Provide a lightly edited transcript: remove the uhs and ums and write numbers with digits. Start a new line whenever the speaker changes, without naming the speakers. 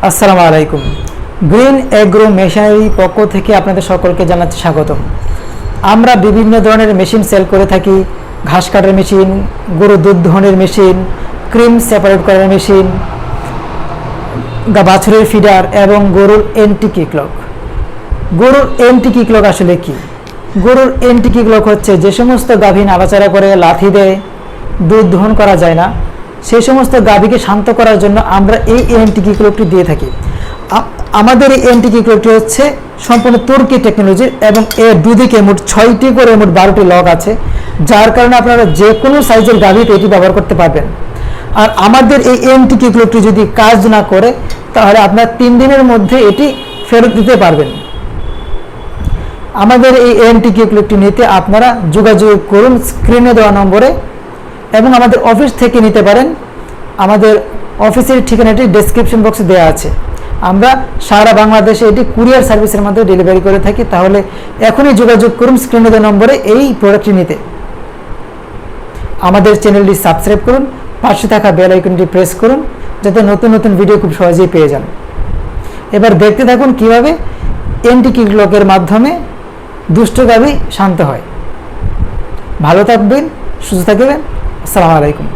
আসসালামু আলাইকুম। Green agro machinery পক্ষ থেকে আপনাদের সকলকে জানাচ্ছি স্বাগতম। আমরা বিভিন্ন ধরনের মেশিন সেল করে থাকি। ঘাস কাটার মেশিন, গরু দুধ দহনের মেশিন, ক্রিম সেপারেট করার মেশিন, বাছুরের ফিডার এবং গরুর এন্টি কিকলক। গরুর এন্টি কিকলক আসলে কি? গরুর এন্টি কিকলক হচ্ছে যে সমস্ত গাভী নাড়াচাড়া করে লাথি দেয়, দুধ দহন করা যায় না, সেই সমস্ত গাভীকে শান্ত করার জন্য আমরা এই এন্টি কিকলকটি দিয়ে থাকি। আমাদের এই এন্টি কিকলকটি হচ্ছে সম্পূর্ণ তুর্কি টেকনোলজির এবং এর দুদিকে মোট 6টি করে মোট 12টি লক আছে, যার কারণে আপনারা যে কোনো সাইজের গাভীতে এটি ব্যবহার করতে পারবেন। আর আমাদের এই এন্টি কিকলকটি যদি কাজ না করে তাহলে আপনার 3 দিনের মধ্যে এটি ফেরত দিতে পারবেন। আমাদের এই এন্টি কিকলকটি নিতে আপনারা যোগাযোগ করুন স্ক্রিনে দেওয়া নম্বরে, এবং আমাদের অফিস থেকে নিতে পারেন। আমাদের অফিসের ঠিকানাটি ডেসক্রিপশন বক্সে দেওয়া আছে। আমরা সারা বাংলাদেশে এটি কুরিয়ার সার্ভিসের মাধ্যমে ডেলিভারি করে থাকি। তাহলে এখনই যোগাযোগ করুন স্ক্রিনে দেওয়া নম্বরে এই প্রোডাক্টটি নিতে। আমাদের চ্যানেলটি সাবস্ক্রাইব করুন, পাশে থাকা বেল আইকনটি প্রেস করুন যাতে নতুন নতুন ভিডিও খুব সহজেই পেয়ে যান। এবার দেখতে থাকুন কিভাবে এন্টি কিকলকের মাধ্যমে দুষ্ট গাভী শান্ত হয়। ভালো থাকবেন, সুস্থ থাকবেন। আসসালামু আলাইকুম।